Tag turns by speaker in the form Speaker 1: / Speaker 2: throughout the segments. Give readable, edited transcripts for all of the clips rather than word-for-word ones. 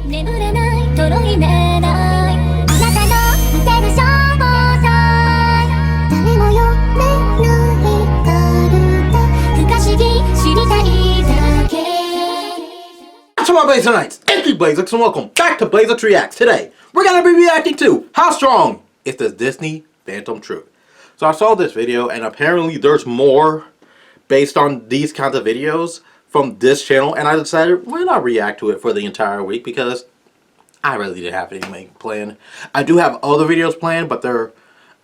Speaker 1: To my Blazeites, it's me Blazeix and welcome back to Blazeix Reacts. Today, we're going to be reacting to How Strong is the Disney Phantom Troupe. So I saw this video and apparently there's more based on these kinds of videos from this channel, and I decided why not react to it for the entire week because I really didn't have anything planned. I do have other videos planned, but they're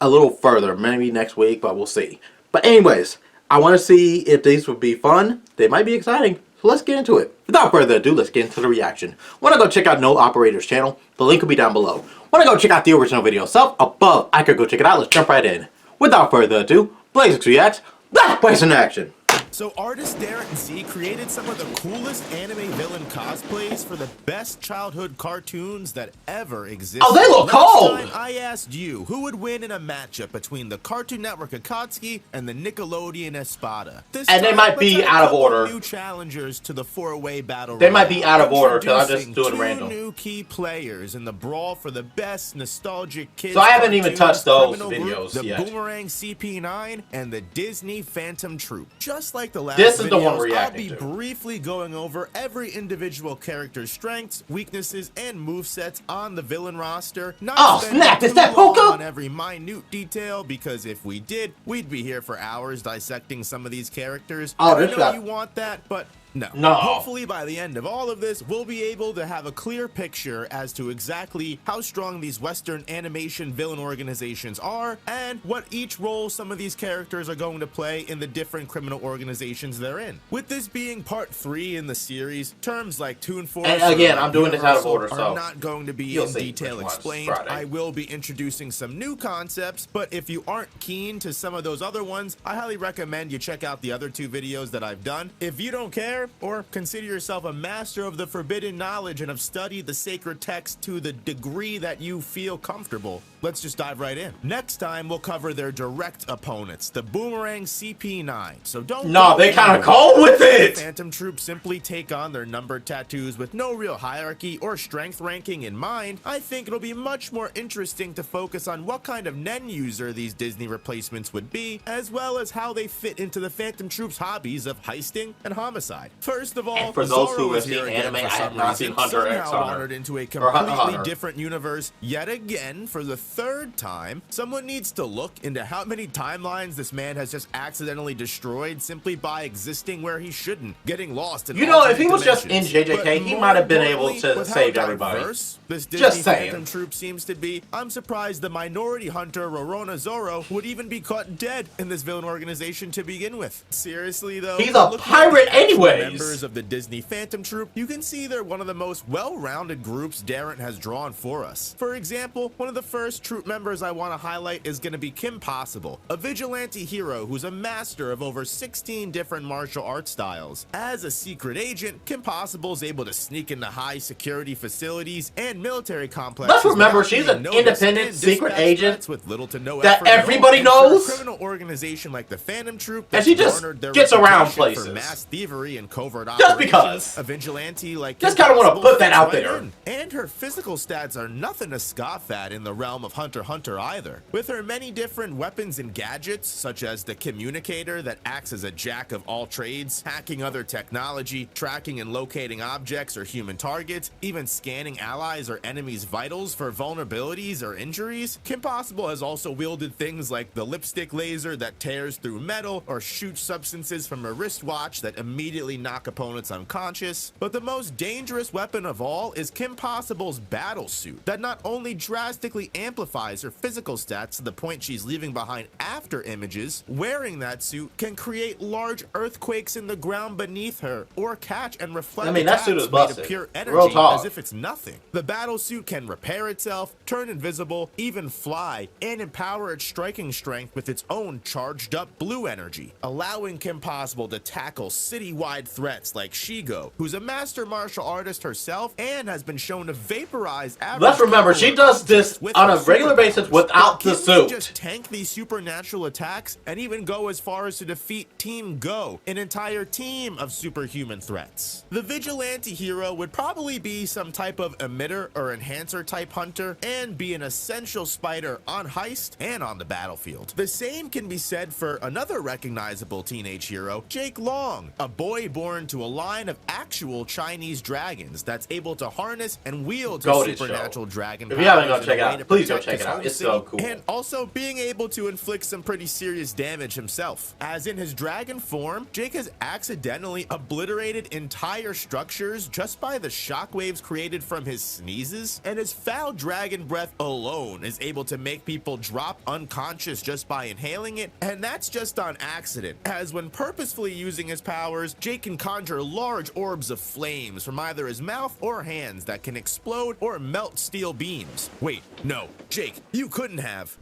Speaker 1: a little further, maybe next week, but we'll see. But anyways, I want to see if these would be fun. They might be exciting. So let's get into it. Without further ado, let's get into the reaction. Want to go check out No Operator's channel? The link will be down below. Want to go check out the original video itself? Above. I could go check it out. Let's jump right in. Without further ado, Blazeix Reacts. Let's blaze in action.
Speaker 2: So artist Darren Z created some of the coolest anime villain cosplays for the best childhood cartoons that ever existed.
Speaker 1: Oh, they look cold!
Speaker 2: Last time I asked you who would win in a matchup between the Cartoon Network Akatsuki and the Nickelodeon Espada.
Speaker 1: And they might be out of order.
Speaker 2: New challengers to the four-way battle.
Speaker 1: They might be out of order because I'm just doing random.
Speaker 2: New key players in the brawl for the best nostalgic kids.
Speaker 1: So I haven't even touched those videos yet.
Speaker 2: The Boomerang CP9 and the Disney Phantom Troupe. Just like the last
Speaker 1: this is the one
Speaker 2: videos,
Speaker 1: we're reacting
Speaker 2: I'll be briefly going over every individual character's strengths, weaknesses, and movesets on the villain roster.
Speaker 1: Oh snap! Is that Puka?
Speaker 2: On every minute detail, because if we did, we'd be here for hours dissecting some of these characters.
Speaker 1: Oh,
Speaker 2: I know you want that, but no. Hopefully by the end of all of this, we'll be able to have a clear picture as to exactly how strong these Western animation villain organizations are and what each role some of these characters are going to play in the different criminal organizations they're in. With this being part 3 in the series, terms like Toon Force
Speaker 1: and again, I'm doing this out of order,
Speaker 2: so are not going to be in detail explained. I will be introducing some new concepts, but if you aren't keen to some of those other ones, I highly recommend you check out the other 2 videos that I've done. If you don't care, or consider yourself a master of the forbidden knowledge and have studied the sacred text to the degree that you feel comfortable, let's just dive right in. Next time, we'll cover their direct opponents, the Boomerang CP9. So don't...
Speaker 1: No, they kind of cold with it!
Speaker 2: The Phantom Troupe simply take on their numbered tattoos with no real hierarchy or strength ranking in mind. I think it'll be much more interesting to focus on what kind of Nen user these Disney replacements would be, as well as how they fit into the Phantom Troupe's hobbies of heisting and homicide. First of all,
Speaker 1: and for those who have seen anime, I have not seen Hunter x Hunter.
Speaker 2: Wandered into a completely different universe yet again for the 3rd time. Someone needs to look into how many timelines this man has just accidentally destroyed simply by existing where he shouldn't, getting lost in
Speaker 1: if he was just in JJK, he might have been able to save everybody.
Speaker 2: This Disney
Speaker 1: just saying.
Speaker 2: Phantom Troupe seems to be. I'm surprised the minority hunter Rorona Zoro would even be caught dead in this villain organization to begin with. Seriously though,
Speaker 1: he's a pirate anyways.
Speaker 2: Members of the Disney Phantom Troupe, you can see they're one of the most well-rounded groups Darren has drawn for us. For example, one of the first troupe members I want to highlight is going to be Kim Possible, a vigilante hero who's a master of over 16 different martial arts styles. As a secret agent, Kim Possible is able to sneak into high security facilities and military complexes.
Speaker 1: Let's remember, she's an independent secret agent
Speaker 2: with little to no
Speaker 1: that everybody knows.
Speaker 2: A criminal organization like the Phantom Troupe,
Speaker 1: and she just gets around places
Speaker 2: for mass thievery and covert
Speaker 1: just because.
Speaker 2: A vigilante like
Speaker 1: just kind of want to put that out there.
Speaker 2: And her physical stats are nothing to scoff at in the realm of Hunter x Hunter either. With her many different weapons and gadgets, such as the communicator that acts as a jack of all trades, hacking other technology, tracking and locating objects or human targets, even scanning allies or enemies' vitals for vulnerabilities or injuries. Kim Possible has also wielded things like the lipstick laser that tears through metal or shoots substances from a wristwatch that immediately knock opponents unconscious. But the most dangerous weapon of all is Kim Possible's battle suit that not only drastically amplifies her physical stats to the point she's leaving behind after images, wearing that suit can create large earthquakes in the ground beneath her or catch and reflect
Speaker 1: that suit is busted.
Speaker 2: Pure energy as if it's nothing. The battlesuit can repair itself, turn invisible, even fly, and empower its striking strength with its own charged up blue energy, allowing Kim Possible to tackle citywide threats like Shigo, who's a master martial artist herself and has been shown to vaporize average.
Speaker 1: Let's remember, she does this on a regular basis without the suit.
Speaker 2: Just tank these supernatural attacks and even go as far as to defeat Team Go, an entire team of superhuman threats. The vigilante hero would probably be some type of emitter or enhancer type hunter and be an essential spider on heist and on the battlefield. The same can be said for another recognizable teenage hero, Jake Long, a boy born to a line of actual Chinese dragons that's able to harness and wield his supernatural dragon powers.
Speaker 1: If you haven't gone check it out, please go check it out. It's so cool.
Speaker 2: And also being able to inflict some pretty serious damage himself. As in his dragon form, Jake has accidentally obliterated entire structures just by the shockwaves created from his sneezes, and his foul dragon breath alone is able to make people drop unconscious just by inhaling it, and that's just on accident, as when purposefully using his powers, Jake can conjure large orbs of flames from either his mouth or hands that can explode or melt steel beams. Wait, no, Jake, you couldn't have.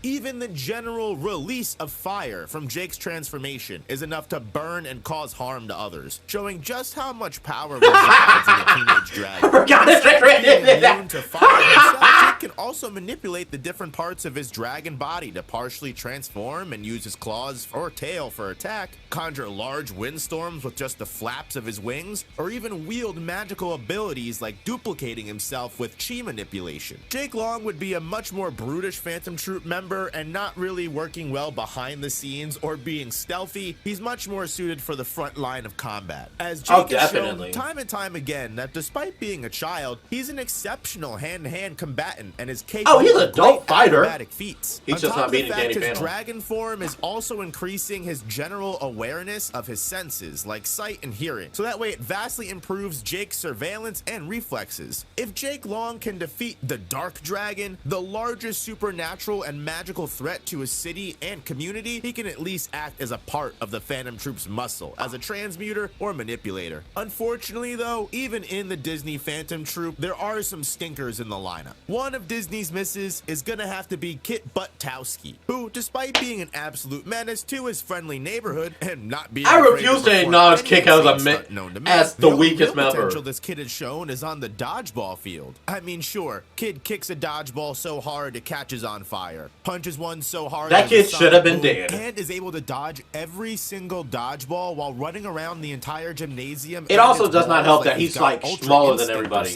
Speaker 2: Even the general release of fire from Jake's transformation is enough to burn and cause harm to others, showing just how much power resides in a teenage dragon. Being immune to fire himself, Jake can also manipulate the different parts of his dragon body to partially transform and use his claws or tail for attack, conjure large windstorms with just the flaps of his wings, or even wield magical abilities like duplicating himself with chi manipulation. Jake Long would be a much more brutish Phantom Troop member and not really working well behind the scenes or being stealthy. He's much more suited for the front line of combat. As Jake has shown time and time again that despite being a child, he's an exceptional hand-to-hand combatant and is capable
Speaker 1: he's a
Speaker 2: of
Speaker 1: dope
Speaker 2: great
Speaker 1: fighter.
Speaker 2: acrobatic feats.
Speaker 1: He's just not beating Danny
Speaker 2: his
Speaker 1: Phantom.
Speaker 2: dragon form is also increasing his general awareness of his senses like sight and hearing, so that way it vastly improves Jake's surveillance and reflexes. If Jake Long can defeat the Dark Dragon, the largest supernatural and magical threat to his city and community, he can at least act as a part of the Phantom Troop's muscle as a transmuter or manipulator. Unfortunately though, even in the Disney Phantom Troop, there are some stinkers in the lineup. One of Disney's misses is gonna have to be Kit Buttowsky, who, despite being an absolute menace to his friendly neighborhood and not being
Speaker 1: I refuse to acknowledge Kit as the weakest member.
Speaker 2: Potential this kid has shown is on the dodgeball field. I mean, sure, kid kicks a dodgeball so hard it catches on fire, punches one so hard
Speaker 1: that kid should have been dead,
Speaker 2: and is able to dodge every single dodgeball while running around the entire gymnasium.
Speaker 1: It also does not help that he's like smaller than everybody.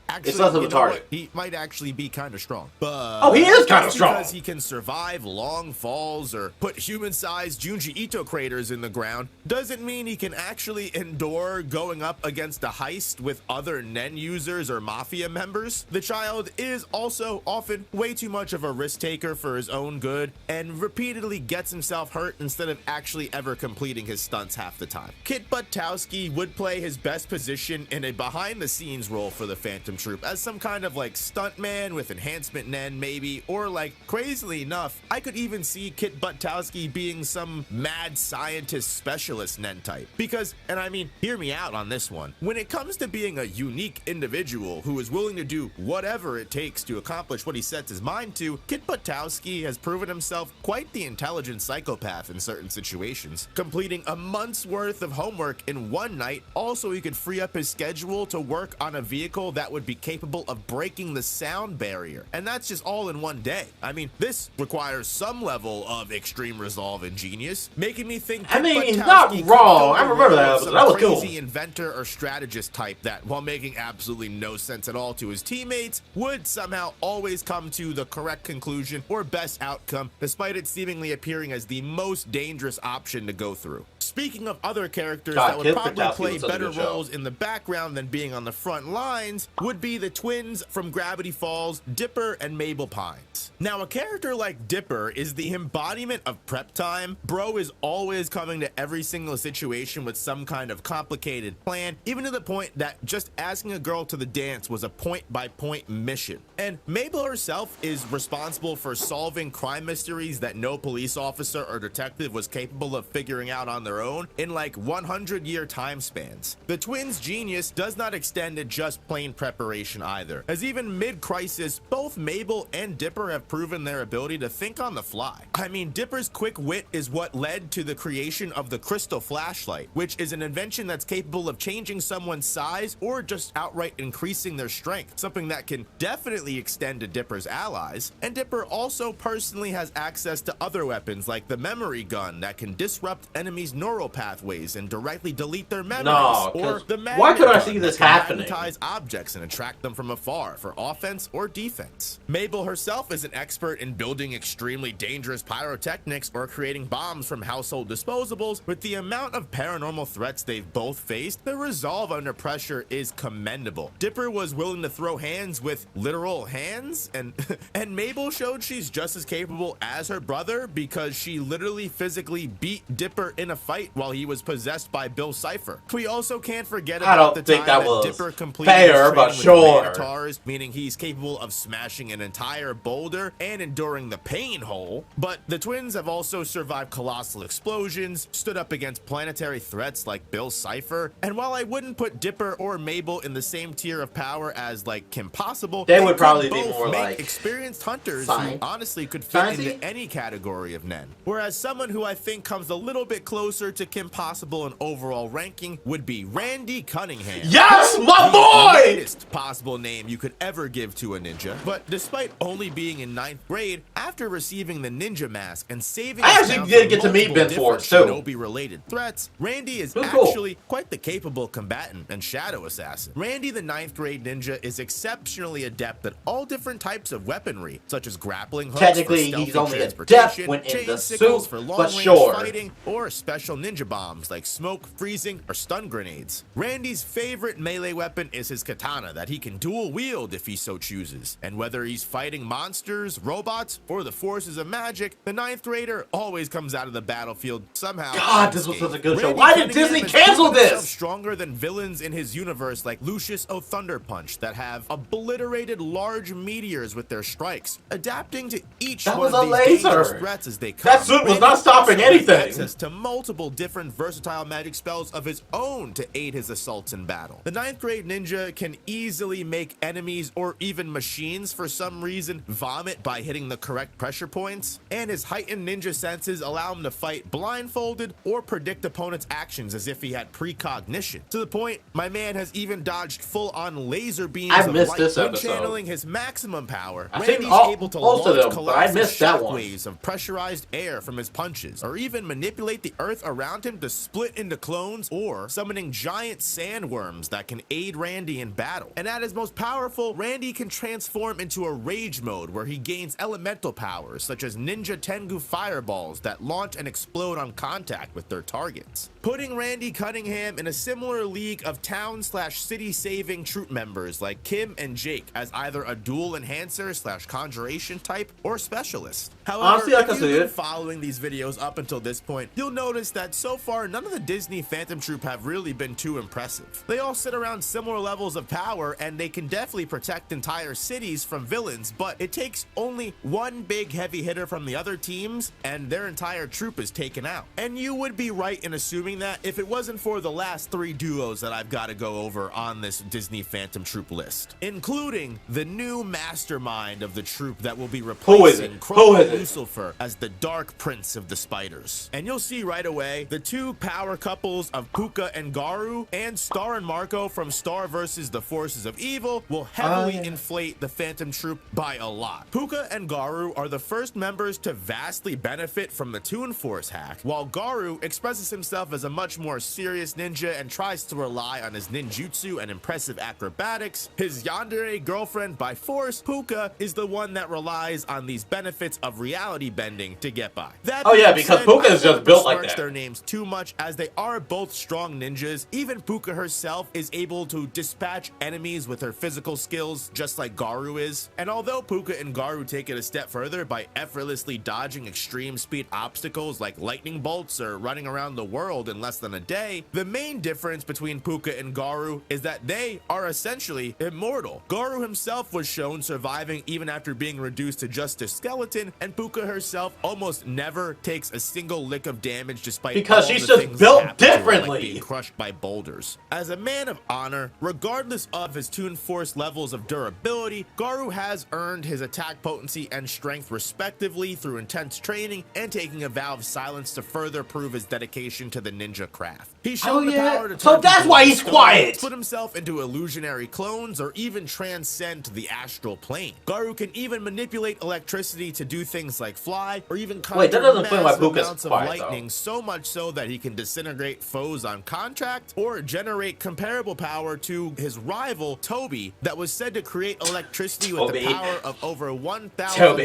Speaker 2: Actually,
Speaker 1: it's less of a target.
Speaker 2: He might actually be kind of strong, but
Speaker 1: oh, he is kind of strong
Speaker 2: because he can survive long falls or put human-sized Junji Ito craters in the ground doesn't mean he can actually endure going up against a heist with other Nen users or mafia members. The child is also often way too much of a risk taker for his own good and repeatedly gets himself hurt instead of actually ever completing his stunts half the time. Kit Buttowsky would play his best position in a behind-the-scenes role for the Phantom Troop as some kind of like stuntman with enhancement Nen maybe, or like crazily enough, I could even see Kit Buttowsky being some mad scientist specialist Nen type. Because, and I mean, hear me out on this one, when it comes to being a unique individual who is willing to do whatever it takes to accomplish what he sets his mind to, Kit Buttowsky has proven himself quite the intelligent psychopath in certain situations, completing a month's worth of homework in one night. Also, he could free up his schedule to work on a vehicle that would be capable of breaking the sound barrier, and that's just all in one day. I mean, this requires some level of extreme resolve and genius, making me think
Speaker 1: I mean, he's not wrong. I remember that episode. That was cool.
Speaker 2: Crazy inventor or strategist type that, while making absolutely no sense at all to his teammates, would somehow always come to the correct conclusion or best outcome, despite it seemingly appearing as the most dangerous option to go through. Speaking of other characters that would probably play better roles in the background than being on the front lines, would be the twins from Gravity Falls, Dipper and Mabel Pines. Now, a character like Dipper is the embodiment of prep time. Bro is always coming to every single situation with some kind of complicated plan, even to the point that just asking a girl to the dance was a point-by-point mission. And Mabel herself is responsible for solving crime mysteries that no police officer or detective was capable of figuring out on their their own in like 100-year time spans. The twins' genius does not extend to just plain preparation either, as even mid-crisis, both Mabel and Dipper have proven their ability to think on the fly. I mean, Dipper's quick wit is what led to the creation of the crystal flashlight, which is an invention that's capable of changing someone's size or just outright increasing their strength, something that can definitely extend to Dipper's allies. And Dipper also personally has access to other weapons like the memory gun that can disrupt enemies' neural pathways and directly delete their memories, or the magnet
Speaker 1: why could I
Speaker 2: gun
Speaker 1: see
Speaker 2: that
Speaker 1: this
Speaker 2: can
Speaker 1: happening?
Speaker 2: magnetize objects and attract them from afar for offense or defense. Mabel herself is an expert in building extremely dangerous pyrotechnics or creating bombs from household disposables. With the amount of paranormal threats they've both faced, their resolve under pressure is commendable. Dipper was willing to throw hands with literal hands, and Mabel showed she's just as capable as her brother because she literally physically beat Dipper in a fight while he was possessed by Bill Cipher. We also can't forget about the time that Dipper completed
Speaker 1: fair, but
Speaker 2: his
Speaker 1: sure.
Speaker 2: Minotaurs, meaning he's capable of smashing an entire boulder and enduring the pain hole. But the twins have also survived colossal explosions, stood up against planetary threats like Bill Cipher, and while I wouldn't put Dipper or Mabel in the same tier of power as like Kim Possible,
Speaker 1: They would probably
Speaker 2: could
Speaker 1: be
Speaker 2: both
Speaker 1: more
Speaker 2: make
Speaker 1: like
Speaker 2: experienced hunters
Speaker 1: Science.
Speaker 2: who honestly could fit
Speaker 1: Sciencey?
Speaker 2: into any category of Nen. Whereas someone who I think comes a little bit closer to Kim Possible in overall ranking would be Randy Cunningham.
Speaker 1: Yes, my
Speaker 2: The
Speaker 1: boy!
Speaker 2: latest possible name you could ever give to a ninja. But despite only being in 9th grade, after receiving the ninja mask and saving
Speaker 1: I
Speaker 2: his
Speaker 1: actually
Speaker 2: town
Speaker 1: did
Speaker 2: from
Speaker 1: get to meet
Speaker 2: multiple
Speaker 1: Ben
Speaker 2: different
Speaker 1: Forge, too.
Speaker 2: Shinobi-related threats, Randy is
Speaker 1: Who's cool?
Speaker 2: actually quite the capable combatant and shadow assassin. Randy the 9th grade ninja is exceptionally adept at all different types of weaponry, such as grappling hooks
Speaker 1: Technically,
Speaker 2: for
Speaker 1: he's
Speaker 2: stealthy
Speaker 1: only adept
Speaker 2: transportation,
Speaker 1: when in
Speaker 2: chain
Speaker 1: the
Speaker 2: sickles
Speaker 1: suit,
Speaker 2: for
Speaker 1: but
Speaker 2: long-range
Speaker 1: sure.
Speaker 2: fighting, or special ninja bombs like smoke, freezing, or stun grenades. Randy's favorite melee weapon is his katana that he can dual wield if he so chooses. And whether he's fighting monsters, robots, or the forces of magic, the 9th grader always comes out of the battlefield somehow.
Speaker 1: God, this was such a good show.
Speaker 2: Randy
Speaker 1: Why did
Speaker 2: Cunningham
Speaker 1: Disney
Speaker 2: has
Speaker 1: cancel
Speaker 2: proven himself
Speaker 1: this?
Speaker 2: Stronger than villains in his universe like Lucius O Thunderpunch that have obliterated large meteors with their strikes, adapting to each
Speaker 1: That
Speaker 2: one
Speaker 1: was
Speaker 2: of
Speaker 1: a
Speaker 2: these
Speaker 1: laser.
Speaker 2: dangerous threats as they come.
Speaker 1: That suit was
Speaker 2: Randy
Speaker 1: not stopping
Speaker 2: also has
Speaker 1: anything.
Speaker 2: access to multiple different versatile magic spells of his own to aid his assaults in battle. The 9th grade ninja can easily make enemies or even machines for some reason vomit by hitting the correct pressure points, and his heightened ninja senses allow him to fight blindfolded or predict opponents' actions as if he had precognition. To the point, my man has even dodged full-on laser beams
Speaker 1: I
Speaker 2: of
Speaker 1: missed
Speaker 2: light
Speaker 1: this
Speaker 2: when
Speaker 1: episode.
Speaker 2: channeling his maximum power.
Speaker 1: I've seen
Speaker 2: Randy's
Speaker 1: all-
Speaker 2: able to
Speaker 1: most of
Speaker 2: launch
Speaker 1: them, but I
Speaker 2: colossal
Speaker 1: missed that one.
Speaker 2: shockwaves of pressurized air from his punches, or even manipulate the earth around him to split into clones, or summoning giant sandworms that can aid Randy in battle. And at his most powerful, Randy can transform into a rage mode where he gains elemental powers such as Ninja Tengu fireballs that launch and explode on contact with their targets, putting Randy Cunningham in a similar league of town/city saving troop members like Kim and Jake as either a dual enhancer/conjuration type or specialist. However,
Speaker 1: Honestly, I
Speaker 2: if
Speaker 1: can
Speaker 2: you've
Speaker 1: see
Speaker 2: been
Speaker 1: it.
Speaker 2: following these videos up until this point, you'll notice that so far none of the Disney Phantom Troop have really been too impressive. They all sit around similar levels of power and they can definitely protect entire cities from villains, but it takes only one big heavy hitter from the other teams and their entire troop is taken out. And you would be right in assuming that if it wasn't for the last 3 duos that I've got to go over on this Disney Phantom Troop list, including the new mastermind of the troop that will be
Speaker 1: Who is it?
Speaker 2: replacing
Speaker 1: Who is it?
Speaker 2: Lucifer as the Dark Prince of the Spiders. And you'll see right away the 2 power couples of Puka and Garu and Star and Marco from Star vs. the Forces of Evil will heavily inflate the Phantom Troop by a lot. Puka and Garu are the first members to vastly benefit from the Toon Force hack, while Garu expresses himself as a much more serious ninja and tries to rely on his ninjutsu and impressive acrobatics. His yandere girlfriend by force, Puka, is the one that relies on these benefits of reality bending to get by. That
Speaker 1: Oh, yeah,
Speaker 2: being
Speaker 1: because
Speaker 2: said,
Speaker 1: Puka
Speaker 2: I
Speaker 1: is
Speaker 2: don't
Speaker 1: just built like
Speaker 2: besmirch
Speaker 1: that.
Speaker 2: their names too much, as they are both strong ninjas. Even Puka herself is able to dispatch enemies with her physical skills, just like Garu is. And although Puka and Garu take it a step further by effortlessly dodging extreme speed obstacles like lightning bolts or running around the world in in less than a day, the main difference between Puka and Garu is that they are essentially immortal. Garu himself was shown surviving even after being reduced to just a skeleton, and Puka herself almost never takes a single lick of damage despite
Speaker 1: because
Speaker 2: all
Speaker 1: she's
Speaker 2: the
Speaker 1: just
Speaker 2: things
Speaker 1: built
Speaker 2: that happen to her,
Speaker 1: differently.
Speaker 2: like being crushed by boulders. As a man of honor, regardless of his Toon Force levels of durability, Garu has earned his attack potency and strength respectively through intense training and taking a vow of silence to further prove his dedication to the ninja craft. He's shown the power to
Speaker 1: So
Speaker 2: turn
Speaker 1: that's
Speaker 2: people
Speaker 1: why
Speaker 2: into
Speaker 1: he's
Speaker 2: stone,
Speaker 1: quiet.
Speaker 2: put himself into illusionary clones, or even transcend to the astral plane. Garu can even manipulate electricity to do things like fly, or even
Speaker 1: Wait, that doesn't explain why
Speaker 2: massive
Speaker 1: Puka's
Speaker 2: amounts of
Speaker 1: quiet, though.
Speaker 2: lightning, so much so that he can disintegrate foes on contract, or generate comparable power to his rival Toby, that was said to create electricity with the power of over 1,000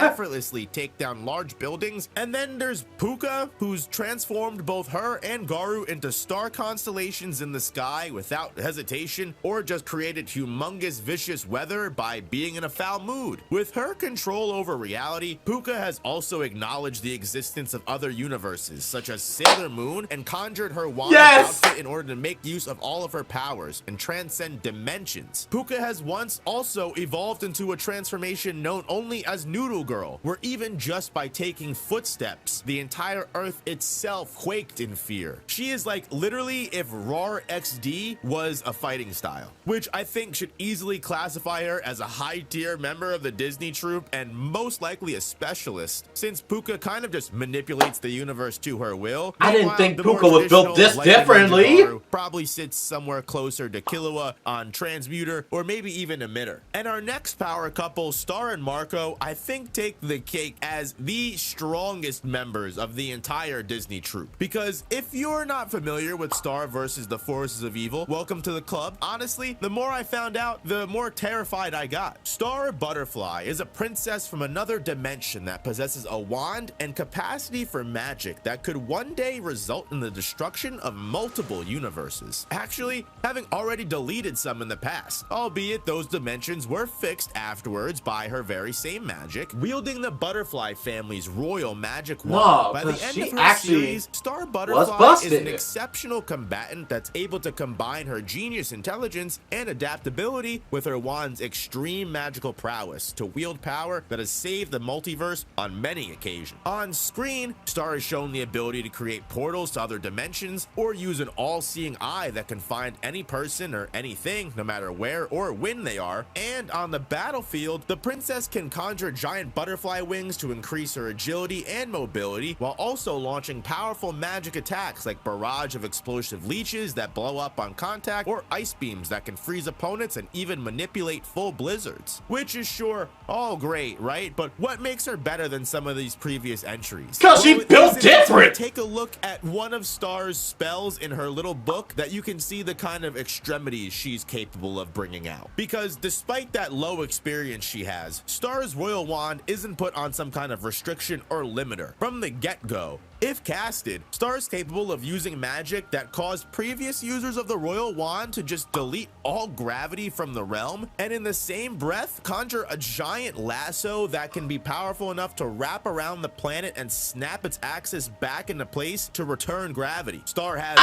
Speaker 2: effortlessly take down large buildings. And then there's Puka, who's transformed both her and Garu into star constellations in the sky without hesitation, or just created humongous vicious weather by being in a foul mood. With her control over reality, Puka has also acknowledged the existence of other universes, such as Sailor Moon, and conjured her wand outfit in order to make use of all of her powers and transcend dimensions. Puka has once also evolved into a transformation known only as Noodle Girl, where even just by taking footsteps, the entire earth itself quaked in fear. She is like literally if Roar XD was a fighting style, which I think should easily classify her as a high-tier member of the Disney troupe, and most likely a specialist, since Puka kind of just manipulates the universe to her will.
Speaker 1: I didn't think
Speaker 2: the more
Speaker 1: Puka was built this
Speaker 2: traditional Lightning
Speaker 1: differently.
Speaker 2: Ninja Garu probably sits somewhere closer to Killua on Transmuter, or maybe even Emitter. And our next power couple, Star and Marco, I think take the cake as the strongest members of the entire Disney troupe. Because if you're not familiar with Star versus the forces of evil, welcome to the club. Honestly, the more I found out, the more terrified I got. Star Butterfly is a princess from another dimension that possesses a wand and capacity for magic that could one day result in the destruction of multiple universes. Actually, having already deleted some in the past, albeit those dimensions were fixed afterwards by her very same magic, wielding the Butterfly family's royal magic wand. By the end of her series, Star Butterfly is an exceptional combatant that's able to combine her genius intelligence and adaptability with her wand's extreme magical prowess to wield power that has saved the multiverse on many occasions. On screen, Star has shown the ability to create portals to other dimensions, or use an all-seeing eye that can find any person or anything, no matter where or when they are. And on the battlefield, the princess can conjure giant butterfly wings to increase her agility and mobility, while also launching powerful magic attacks like barrage of explosive leeches that blow up on contact, or ice beams that can freeze opponents and even manipulate full blizzards. Which is sure all great, right? But what makes her better than some of these previous entries?
Speaker 1: Because she built different!
Speaker 2: Take a look at one of Star's spells in her little book that you can see the kind of extremities she's capable of bringing out. Because despite that low experience she has, Star's royal wand isn't put on some kind of restriction or limiter. From the get-go, if casted, Star is capable of using magic that caused previous users of the royal wand to just delete all gravity from the realm, and in the same breath conjure a giant lasso that can be powerful enough to wrap around the planet and snap its axis back into place to return gravity. Star has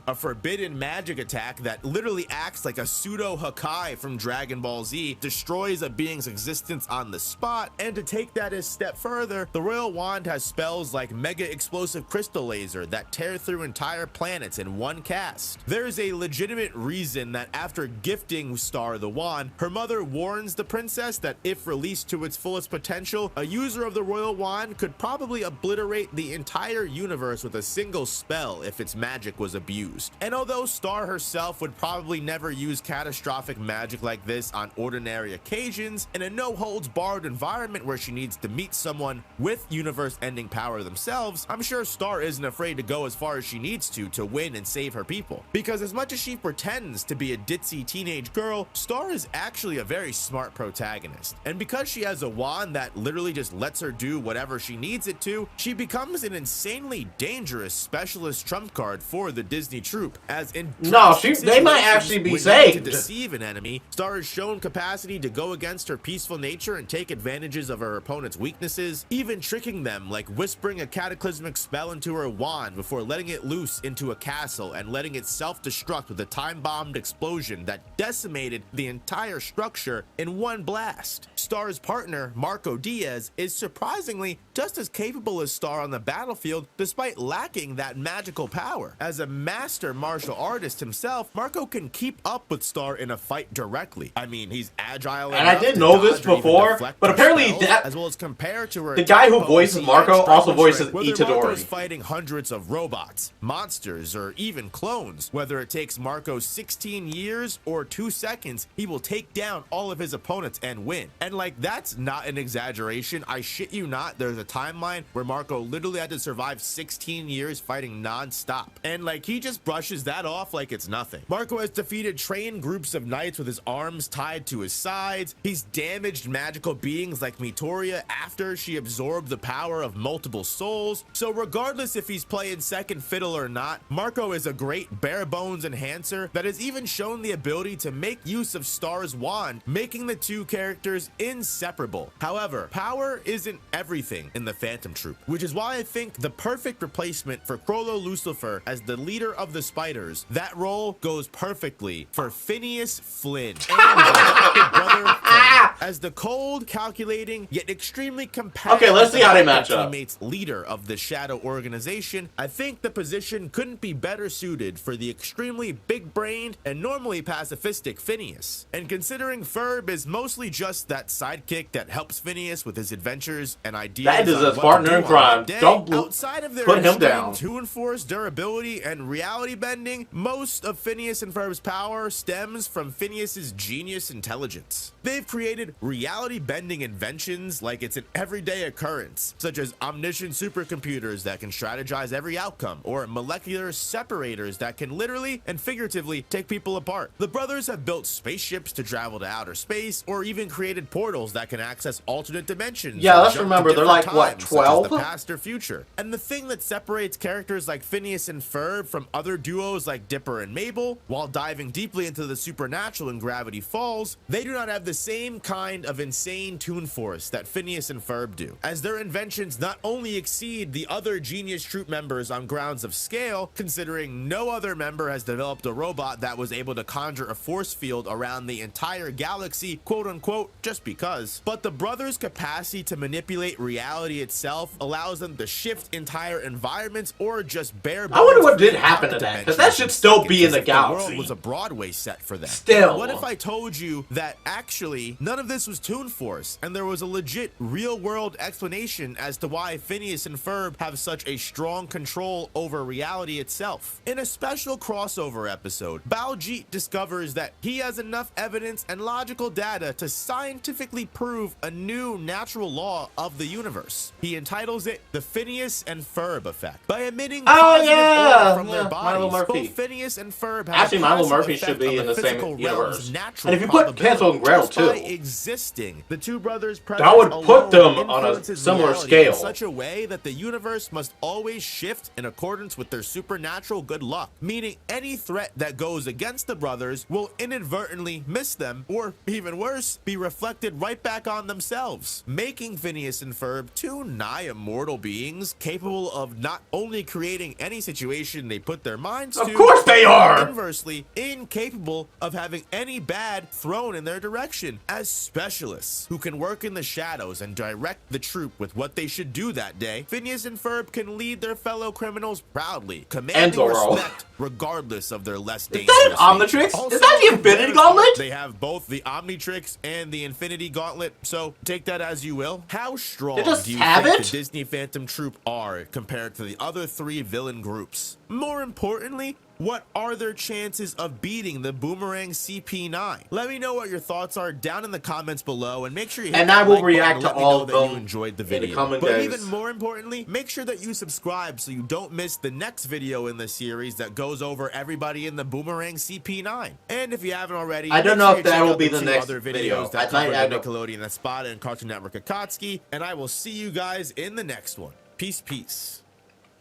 Speaker 2: a forbidden magic attack that literally acts like a pseudo Hakai from Dragon Ball Z, destroys a being's existence on the spot. And to take that a step further, the royal wand has spells like Mega Explosive Crystal Laser that tear through entire planets in one cast. There is a legitimate reason that after gifting Star the wand, her mother warns the princess that if released to its fullest potential, a user of the royal wand could probably obliterate the entire universe with a single spell if its magic was abused. And although Star herself would probably never use catastrophic magic like this on ordinary occasions, in a no-holds-barred environment where she needs to meet someone with universe-ending power themselves, I'm sure Star isn't afraid to go as far as she needs to win and save her people. Because as much as she pretends to be a ditzy teenage girl, Star is actually a very smart protagonist. And because she has a wand that literally just lets her do whatever she needs it to, she becomes an insanely dangerous specialist trump card for the Disney troupe. As in
Speaker 1: they might actually be saved.
Speaker 2: To deceive an enemy, Star has shown capacity to go against her peaceful nature and take advantages of her opponent's weaknesses, even tricking them like whispering spring a cataclysmic spell into her wand before letting it loose into a castle and letting it self-destruct with a time-bombed explosion that decimated the entire structure in one blast. Star's partner, Marco Diaz, is surprisingly just as capable as Star on the battlefield despite lacking that magical power. As a master martial artist himself, Marco can keep up with Star in a fight directly. I mean, he's agile
Speaker 1: and I didn't know this before, but apparently that
Speaker 2: as well as compared to her
Speaker 1: the guy who voices Marco also voices Itadori.
Speaker 2: Marco's fighting hundreds of robots, monsters, or even clones. Whether it takes Marco 16 years or 2 seconds, he will take down all of his opponents and win. And like, that's not an exaggeration. I shit you not, there's a timeline where Marco literally had to survive 16 years fighting non-stop. And like, he just brushes that off like it's nothing. Marco has defeated trained groups of knights with his arms tied to his sides. He's damaged magical beings like Mitoria after she absorbed the power of multiple souls. So regardless if he's playing second fiddle or not, Marco is a great bare bones enhancer that has even shown the ability to make use of Star's wand, making the two characters inseparable. However, power isn't everything in the Phantom Troupe, which is why I think the perfect replacement for Frollo Lucifer as the leader of the Spiders, that role goes perfectly for Phineas Flynn and his adopted brother Flynn, as the cold, calculating, yet extremely compassionate
Speaker 1: let's see how they match up.
Speaker 2: teammates leader of the Shadow organization. I think the position couldn't be better suited for the extremely big-brained and normally pacifistic Phineas. And considering Ferb is mostly just that sidekick that helps Phineas with his adventures and ideas,
Speaker 1: that is his partner in crime. Don't
Speaker 2: outside of their
Speaker 1: put him down.
Speaker 2: Toon Force durability and reality bending, most of Phineas and Ferb's power stems from Phineas's genius intelligence. They've created reality bending inventions like it's an everyday occurrence, such as omniscient supercomputers that can strategize every outcome, or molecular separators that can literally and figuratively take people apart. The brothers have built spaceships to travel to outer space, or even created portals that can access alternate dimensions.
Speaker 1: Yeah, let's remember, they're like, what, 12?
Speaker 2: The past or future. And the thing that separates characters like Phineas and Ferb from other duos like Dipper and Mabel, while diving deeply into the supernatural in Gravity Falls, they do not have the same kind of insane Toon Force that Phineas and Ferb do, as their inventions not only exceed the other Genius Troupe members on grounds of scale, considering no other member has developed a robot that was able to conjure a force field around the entire galaxy, quote unquote, just because, but the brothers' capacity to manipulate reality itself allows them to shift entire environments or just bare bones.
Speaker 1: I wonder what did happen to that, because that should still be in the galaxy.
Speaker 2: The world was a Broadway set for them.
Speaker 1: Still.
Speaker 2: What if I told you that actually none of this was Toon Force, and there was a legit real-world explanation as to why Phineas and Ferb have such a strong control over reality itself? In a special crossover episode, Baljeet discovers that he has enough evidence and logical data to scientifically prove a new natural law of the universe. He entitles it the Phineas and Ferb effect. By emitting positive aura from their bodies, both Phineas and Ferb have
Speaker 1: actually, Milo
Speaker 2: a
Speaker 1: Murphy
Speaker 2: effect
Speaker 1: should be
Speaker 2: on
Speaker 1: in the same
Speaker 2: physical
Speaker 1: universe.
Speaker 2: realm's
Speaker 1: And if you put Hansel and Gretel
Speaker 2: just by
Speaker 1: too,
Speaker 2: existing, the two brothers'
Speaker 1: that would put them
Speaker 2: alone
Speaker 1: on a
Speaker 2: influences
Speaker 1: similar
Speaker 2: reality
Speaker 1: scale.
Speaker 2: in such a way that the universe must always shift in accordance with their supernatural good luck, meaning any threat that goes against the brothers will inadvertently miss them, or even worse, be reflected right back on themselves, making Phineas and Ferb two nigh immortal beings capable of not only creating any situation they put their minds to,
Speaker 1: of course they are,
Speaker 2: inversely incapable of having any bad thrown in their direction, as specialists who can work in the shadows and direct the troop with what they should do that day. Phineas and Ferb can lead their fellow criminals proudly, commanding respect regardless of their less dangerous.
Speaker 1: Is that an Omnitrix?
Speaker 2: Also,
Speaker 1: is that the Infinity Gauntlet?
Speaker 2: They have both the Omnitrix and the Infinity Gauntlet, so take that as you will. How strong do you think the Disney Phantom Troupe are compared to the other three villain groups? More importantly, what are their chances of beating the Boomerang CP9? Let me know what your thoughts are down in the comments below, and make sure you hit
Speaker 1: and I will
Speaker 2: like
Speaker 1: react to all of them
Speaker 2: that you enjoyed the video.
Speaker 1: But
Speaker 2: days. Even more importantly, make sure that you subscribe so you don't miss the next video in the series that goes over everybody in the Boomerang CP9. And if you haven't already,
Speaker 1: I don't know if that will be the
Speaker 2: next
Speaker 1: next
Speaker 2: other
Speaker 1: video.
Speaker 2: videos that cover the Nickelodeon, the Spot, and Cartoon Network Akatsuki, and I will see you guys in the next one. Peace, peace.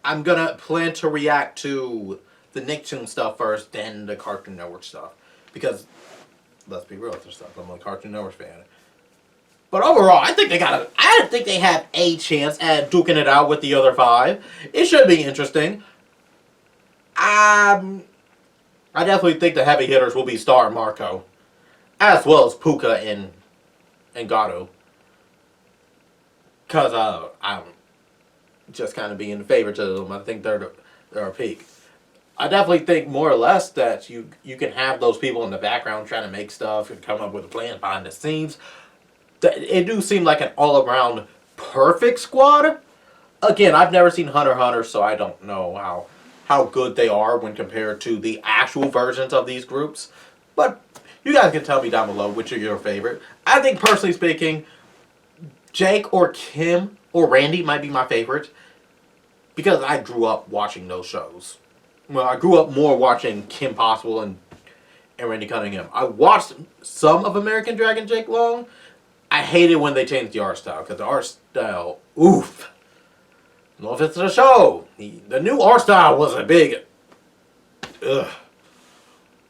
Speaker 1: I'm gonna plan to react to the Nicktoon stuff first, then the Cartoon Network stuff. Because, let's be real with this stuff, I'm a Cartoon Network fan. But overall, I think they have a chance at duking it out with the other 5. It should be interesting. I definitely think the heavy hitters will be Star and Marco, as well as Puka and Garu. Because I'm just kind of being favoritism. I think they're a peak. I definitely think more or less that you can have those people in the background trying to make stuff and come up with a plan behind the scenes. It do seem like an all-around perfect squad. Again, I've never seen Hunter x Hunter, so I don't know how good they are when compared to the actual versions of these groups. But you guys can tell me down below which are your favorite. I think, personally speaking, Jake or Kim or Randy might be my favorite, because I grew up watching those shows. Well, I grew up more watching Kim Possible and Randy Cunningham. I watched some of American Dragon Jake Long. I hated when they changed the art style, because the art style, oof. No offense to the show. The new art style was a big, ugh.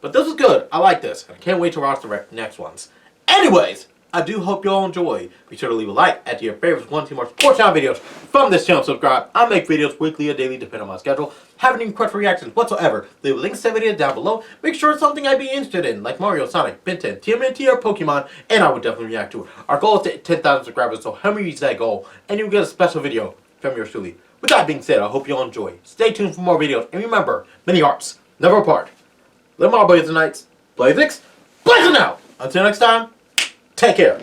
Speaker 1: But this is good. I like this. I can't wait to watch the next ones. Anyways, I do hope you all enjoy. Be sure to leave a like, add to your favorites, want to see more sports channel videos from this channel, subscribe. I make videos weekly or daily depending on my schedule. Have any questions, reactions whatsoever, leave links to videos down below. Make sure it's something I'd be interested in, like Mario, Sonic, Ben 10, TMNT, or Pokemon, and I would definitely react to it. Our goal is to hit 10,000 subscribers, so help me reach that goal, and you'll get a special video from yours truly. With that being said, I hope you all enjoy. Stay tuned for more videos, and remember, many hearts never apart. Live my Blazing Knights, Blazeix, blazing out! Until next time, take care.